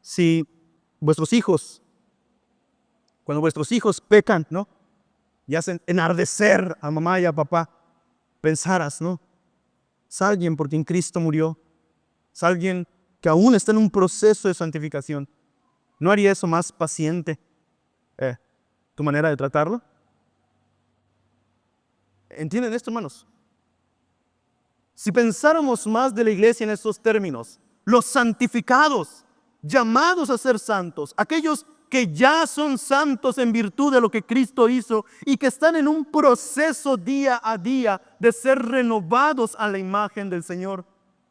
si vuestros hijos, cuando vuestros hijos pecan, ¿no? Y hacen enardecer a mamá y a papá, pensaras, ¿no? Es alguien por quien Cristo murió, es alguien que aún está en un proceso de santificación. ¿No haría eso más paciente tu manera de tratarlo? ¿Entienden esto, hermanos? Si pensáramos más de la iglesia en estos términos, los santificados, llamados a ser santos, aquellos que ya son santos en virtud de lo que Cristo hizo y que están en un proceso día a día de ser renovados a la imagen del Señor,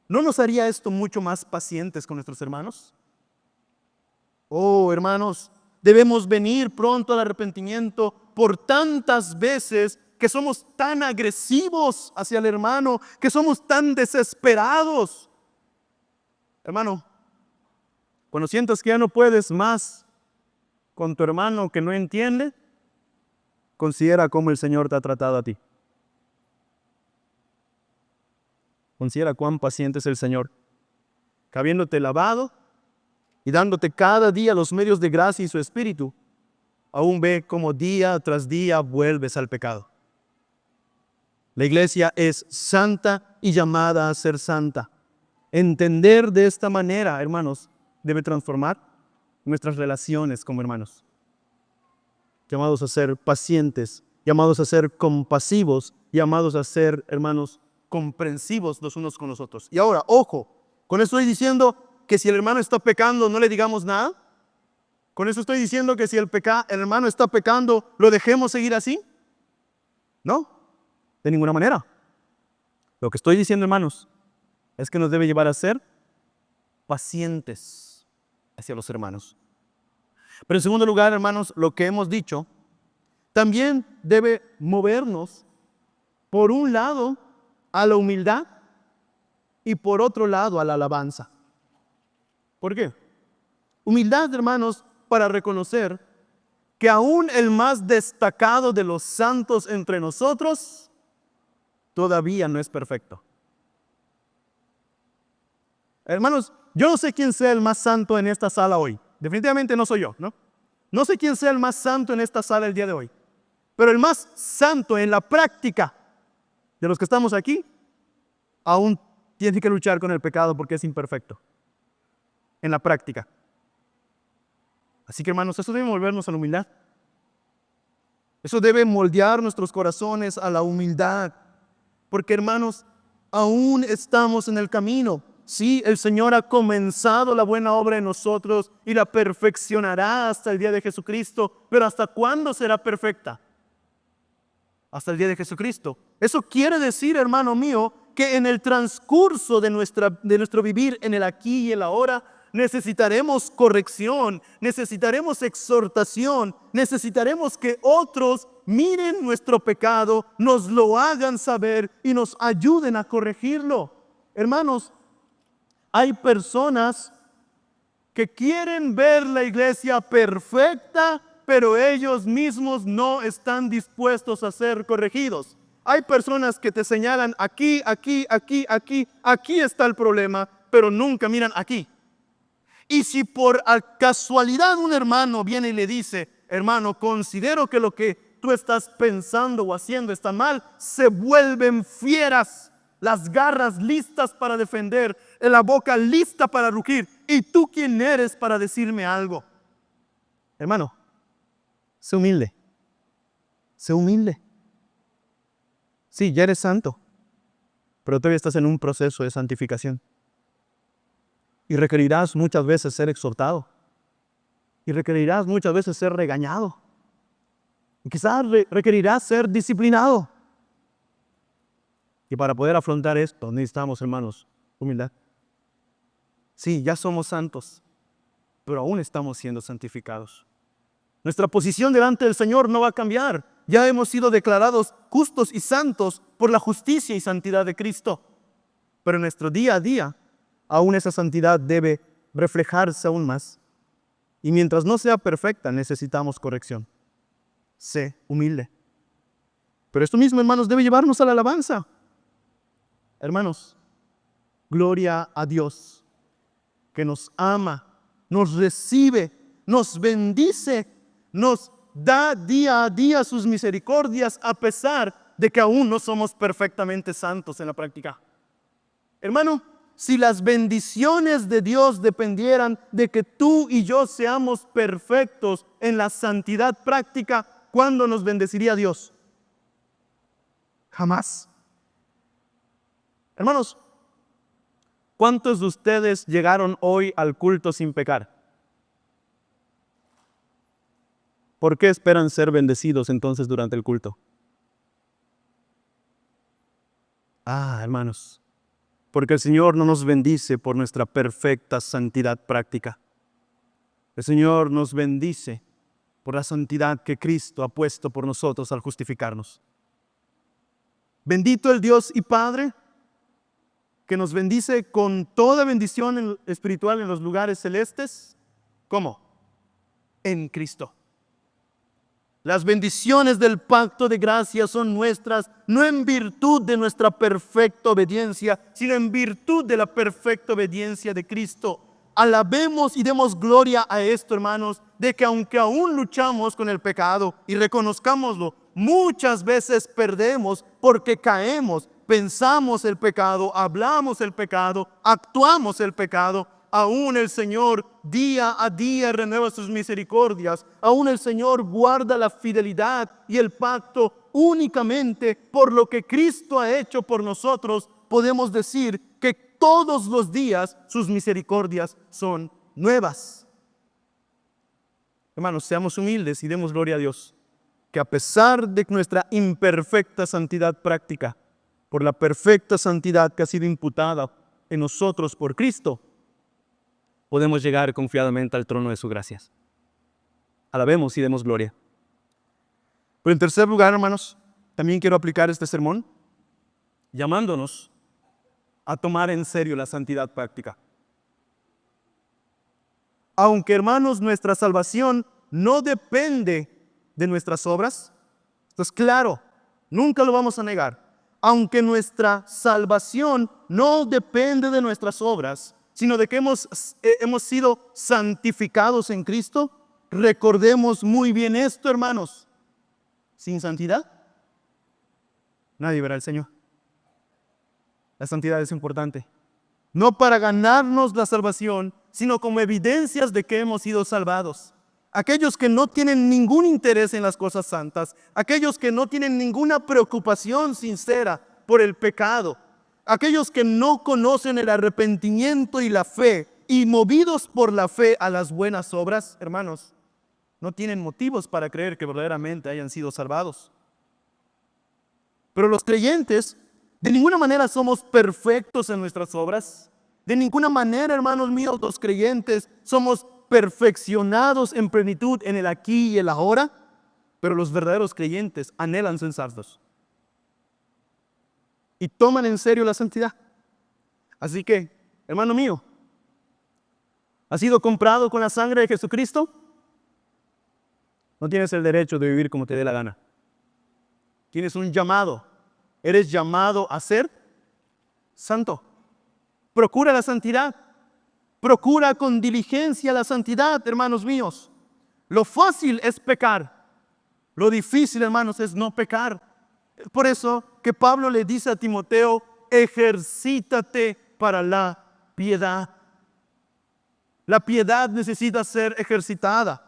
¿no nos haría esto mucho más pacientes con nuestros hermanos? Oh, hermanos, debemos venir pronto al arrepentimiento por tantas veces que somos tan agresivos hacia el hermano, que somos tan desesperados. Hermano, cuando sientas que ya no puedes más con tu hermano que no entiende, considera cómo el Señor te ha tratado a ti. Considera cuán paciente es el Señor, que habiéndote lavado y dándote cada día los medios de gracia y su espíritu, aún ve cómo día tras día vuelves al pecado. La iglesia es santa y llamada a ser santa. Entender de esta manera, hermanos, debe transformar nuestras relaciones como hermanos. Llamados a ser pacientes, llamados a ser compasivos, llamados a ser, hermanos, comprensivos los unos con los otros. Y ahora, ojo, con eso estoy diciendo que si el hermano está pecando, no le digamos nada. Con eso estoy diciendo que si el hermano está pecando, ¿lo dejemos seguir así? No, de ninguna manera. Lo que estoy diciendo, hermanos, es que nos debe llevar a ser pacientes hacia los hermanos. Pero en segundo lugar, hermanos, lo que hemos dicho también debe movernos, por un lado, a la humildad y por otro lado, a la alabanza. ¿Por qué? Humildad, hermanos, para reconocer que aún el más destacado de los santos entre nosotros todavía no es perfecto. Hermanos, yo no sé quién sea el más santo en esta sala hoy. Definitivamente no soy yo, ¿no? No sé quién sea el más santo en esta sala el día de hoy. Pero el más santo en la práctica de los que estamos aquí, aún tiene que luchar con el pecado porque es imperfecto. En la práctica. Así que, hermanos, eso debe volvernos a la humildad. Eso debe moldear nuestros corazones a la humildad. Porque, hermanos, aún estamos en el camino. Sí, el Señor ha comenzado la buena obra en nosotros y la perfeccionará hasta el día de Jesucristo. Pero ¿hasta cuándo será perfecta? Hasta el día de Jesucristo. Eso quiere decir, hermano mío, que en el transcurso de nuestro vivir en el aquí y el ahora, necesitaremos corrección, necesitaremos exhortación, necesitaremos que otros miren nuestro pecado, nos lo hagan saber y nos ayuden a corregirlo. Hermanos, hay personas que quieren ver la iglesia perfecta, pero ellos mismos no están dispuestos a ser corregidos. Hay personas que te señalan aquí, aquí, aquí, aquí, aquí está el problema, pero nunca miran aquí. Y si por casualidad un hermano viene y le dice, hermano, considero que lo que tú estás pensando o haciendo está mal, se vuelven fieras. Las garras listas para defender, la boca lista para rugir. ¿Y tú quién eres para decirme algo? Hermano, sé humilde. Sé humilde. Sí, ya eres santo, pero todavía estás en un proceso de santificación. Y requerirás muchas veces ser exhortado. Y requerirás muchas veces ser regañado. Y quizás requerirás ser disciplinado. Y para poder afrontar esto necesitamos, hermanos, humildad. Sí, ya somos santos, pero aún estamos siendo santificados. Nuestra posición delante del Señor no va a cambiar. Ya hemos sido declarados justos y santos por la justicia y santidad de Cristo. Pero en nuestro día a día, aún esa santidad debe reflejarse aún más. Y mientras no sea perfecta, necesitamos corrección. Sé humilde. Pero esto mismo, hermanos, debe llevarnos a la alabanza. Hermanos, gloria a Dios, que nos ama, nos recibe, nos bendice, nos da día a día sus misericordias, a pesar de que aún no somos perfectamente santos en la práctica. Hermano, si las bendiciones de Dios dependieran de que tú y yo seamos perfectos en la santidad práctica, ¿cuándo nos bendeciría Dios? Jamás. Hermanos, ¿cuántos de ustedes llegaron hoy al culto sin pecar? ¿Por qué esperan ser bendecidos entonces durante el culto? Hermanos, porque el Señor no nos bendice por nuestra perfecta santidad práctica. El Señor nos bendice por la santidad que Cristo ha puesto por nosotros al justificarnos. Bendito el Dios y Padre, que nos bendice con toda bendición espiritual en los lugares celestes. ¿Cómo? En Cristo. Las bendiciones del pacto de gracia son nuestras, no en virtud de nuestra perfecta obediencia, sino en virtud de la perfecta obediencia de Cristo. Alabemos y demos gloria a esto, hermanos, de que aunque aún luchamos con el pecado, y reconozcámoslo, muchas veces perdemos porque caemos, pensamos el pecado, hablamos el pecado, actuamos el pecado. Aún el Señor día a día renueva sus misericordias. Aún el Señor guarda la fidelidad y el pacto únicamente por lo que Cristo ha hecho por nosotros. Podemos decir que todos los días sus misericordias son nuevas. Hermanos, seamos humildes y demos gloria a Dios, que a pesar de nuestra imperfecta santidad práctica, por la perfecta santidad que ha sido imputada en nosotros por Cristo, podemos llegar confiadamente al trono de su gracia. Alabemos y demos gloria. Pero en tercer lugar, hermanos, también quiero aplicar este sermón llamándonos a tomar en serio la santidad práctica. Aunque, hermanos, nuestra salvación no depende de nuestras obras, esto es claro, nunca lo vamos a negar. Aunque nuestra salvación no depende de nuestras obras, sino de que hemos sido santificados en Cristo, recordemos muy bien esto, hermanos. Sin santidad, nadie verá al Señor. La santidad es importante. No para ganarnos la salvación, sino como evidencias de que hemos sido salvados. Aquellos que no tienen ningún interés en las cosas santas, aquellos que no tienen ninguna preocupación sincera por el pecado, aquellos que no conocen el arrepentimiento y la fe, y movidos por la fe a las buenas obras, hermanos, no tienen motivos para creer que verdaderamente hayan sido salvados. Pero los creyentes, de ninguna manera somos perfectos en nuestras obras. De ninguna manera, hermanos míos, los creyentes somos perfeccionados en plenitud en el aquí y el ahora. Pero los verdaderos creyentes anhelan ser santos y toman en serio la santidad. Así que, hermano mío, ¿has sido comprado con la sangre de Jesucristo? No tienes el derecho de vivir como te dé la gana. Tienes un llamado. Eres llamado a ser santo. Procura la santidad. Procura con diligencia la santidad, hermanos míos. Lo fácil es pecar. Lo difícil, hermanos, es no pecar. Por eso que Pablo le dice a Timoteo, ejercítate para la piedad. La piedad necesita ser ejercitada.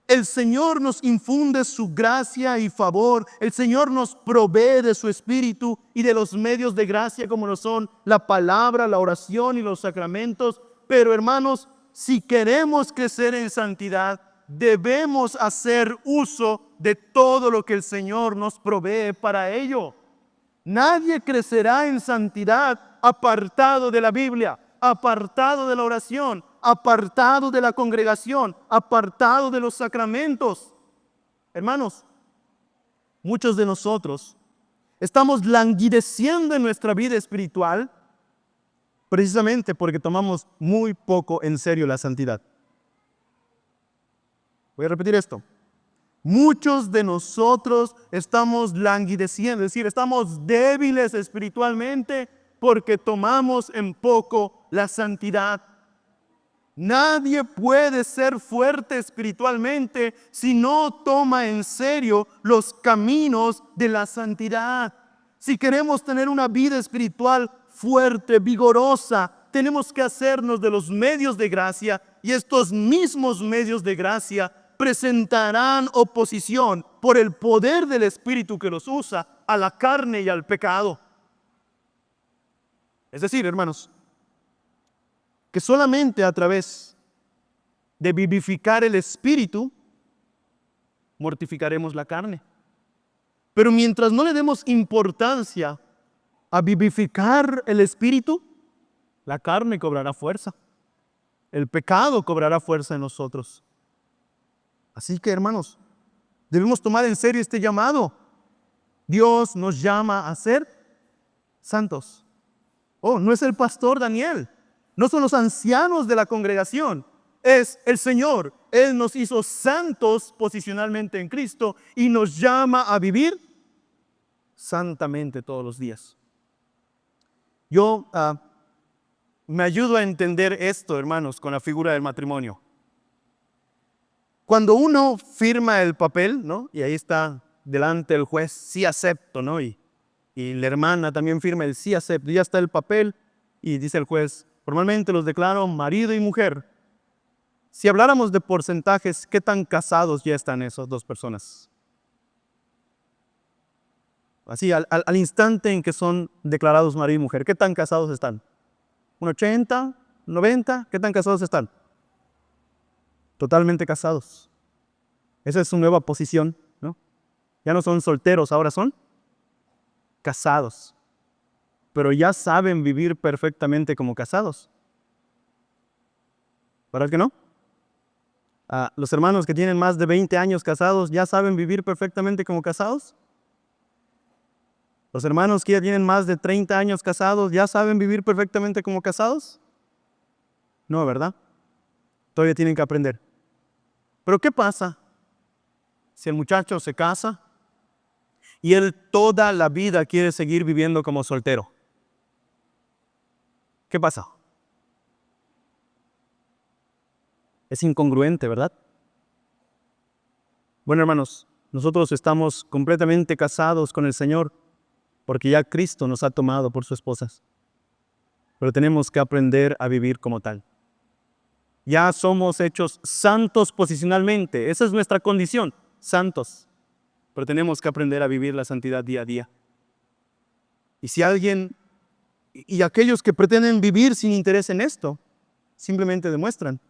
El Señor nos infunde su gracia y favor. El Señor nos provee de su Espíritu y de los medios de gracia como lo son la palabra, la oración y los sacramentos. Pero, hermanos, si queremos crecer en santidad, debemos hacer uso de todo lo que el Señor nos provee para ello. Nadie crecerá en santidad apartado de la Biblia, apartado de la oración, apartado de la congregación, apartado de los sacramentos. Hermanos, muchos de nosotros estamos languideciendo en nuestra vida espiritual precisamente porque tomamos muy poco en serio la santidad. Voy a repetir esto. Muchos de nosotros estamos languideciendo, es decir, estamos débiles espiritualmente porque tomamos en poco la santidad. Nadie puede ser fuerte espiritualmente si no toma en serio los caminos de la santidad. Si queremos tener una vida espiritual fuerte, vigorosa, tenemos que hacernos de los medios de gracia, y estos mismos medios de gracia presentarán oposición por el poder del Espíritu que los usa a la carne y al pecado. Es decir, hermanos, que solamente a través de vivificar el Espíritu mortificaremos la carne. Pero mientras no le demos importancia a vivificar el Espíritu, la carne cobrará fuerza. El pecado cobrará fuerza en nosotros. Así que, hermanos, debemos tomar en serio este llamado. Dios nos llama a ser santos. Oh, no es el pastor Daniel, no son los ancianos de la congregación, es el Señor. Él nos hizo santos posicionalmente en Cristo y nos llama a vivir santamente todos los días. Yo me ayudo a entender esto, hermanos, con la figura del matrimonio. Cuando uno firma el papel, ¿no? Y ahí está delante el juez, sí acepto, ¿no? Y la hermana también firma el sí acepto. Ya está el papel y dice el juez, formalmente los declaro marido y mujer. Si habláramos de porcentajes, ¿qué tan casados ya están esas dos personas? Así, al instante en que son declarados marido y mujer, ¿qué tan casados están? ¿Un 80? ¿90? ¿Qué tan casados están? Totalmente casados. Esa es su nueva posición, ¿no? Ya no son solteros, ahora son casados. Pero ya saben vivir perfectamente como casados. ¿Verdad que no? Los hermanos que tienen más de 20 años casados, ¿ya saben vivir perfectamente como casados? Los hermanos que ya tienen más de 30 años casados, ¿ya saben vivir perfectamente como casados? No, ¿verdad? Todavía tienen que aprender. Pero ¿qué pasa si el muchacho se casa y él toda la vida quiere seguir viviendo como soltero? ¿Qué pasa? Es incongruente, ¿verdad? Bueno, hermanos, nosotros estamos completamente casados con el Señor porque ya Cristo nos ha tomado por sus esposas. Pero tenemos que aprender a vivir como tal. Ya somos hechos santos posicionalmente. Esa es nuestra condición, santos. Pero tenemos que aprender a vivir la santidad día a día. Y si alguien, y aquellos que pretenden vivir sin interés en esto, simplemente demuestran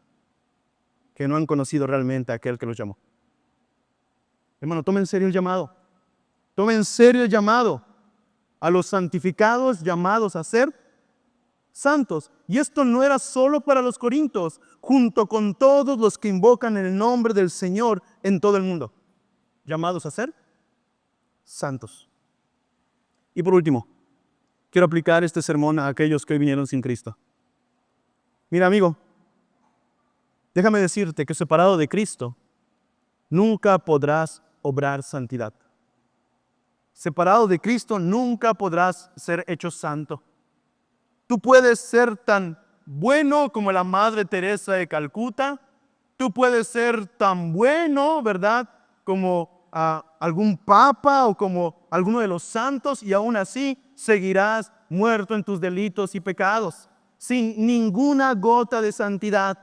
que no han conocido realmente a aquel que los llamó. Hermano, tome en serio el llamado. Tome en serio el llamado a los santificados llamados a ser santos. Y esto no era solo para los corintios, junto con todos los que invocan el nombre del Señor en todo el mundo. Llamados a ser santos. Y por último, quiero aplicar este sermón a aquellos que hoy vinieron sin Cristo. Mira, amigo, déjame decirte que separado de Cristo, nunca podrás obrar santidad. Separado de Cristo, nunca podrás ser hecho santo. Tú puedes ser tan bueno como la Madre Teresa de Calcuta. Tú puedes ser tan bueno, ¿verdad?, como algún papa o como alguno de los santos, y aún así seguirás muerto en tus delitos y pecados, sin ninguna gota de santidad.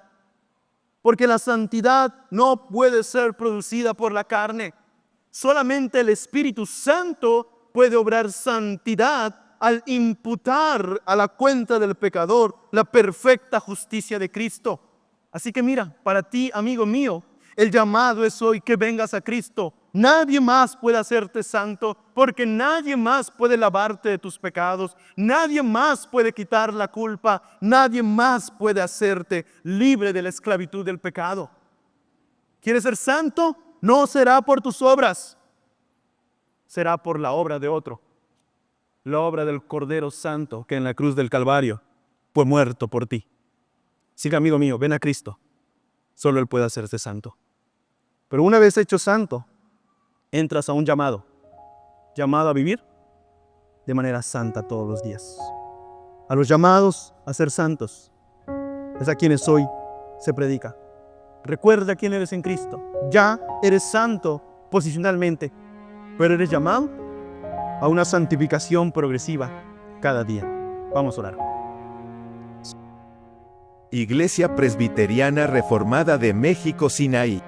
Porque la santidad no puede ser producida por la carne. Solamente el Espíritu Santo puede obrar santidad al imputar a la cuenta del pecador la perfecta justicia de Cristo. Así que mira, para ti, amigo mío, el llamado es hoy que vengas a Cristo, Nadie más puede hacerte santo, porque nadie más puede lavarte de tus pecados, nadie más puede quitar la culpa, nadie más puede hacerte libre de la esclavitud del pecado. ¿Quieres ser santo? No será por tus obras, será por la obra de otro, la obra del Cordero Santo que en la cruz del Calvario fue muerto por ti. Así que, amigo mío, ven a Cristo, solo Él puede hacerte santo. Pero una vez hecho santo, entras a un llamado a vivir de manera santa todos los días. A los llamados a ser santos es a quienes hoy se predica. Recuerda quién eres en Cristo. Ya eres santo posicionalmente, pero eres llamado a una santificación progresiva cada día. Vamos a orar. Iglesia Presbiteriana Reformada de México, Sinaí.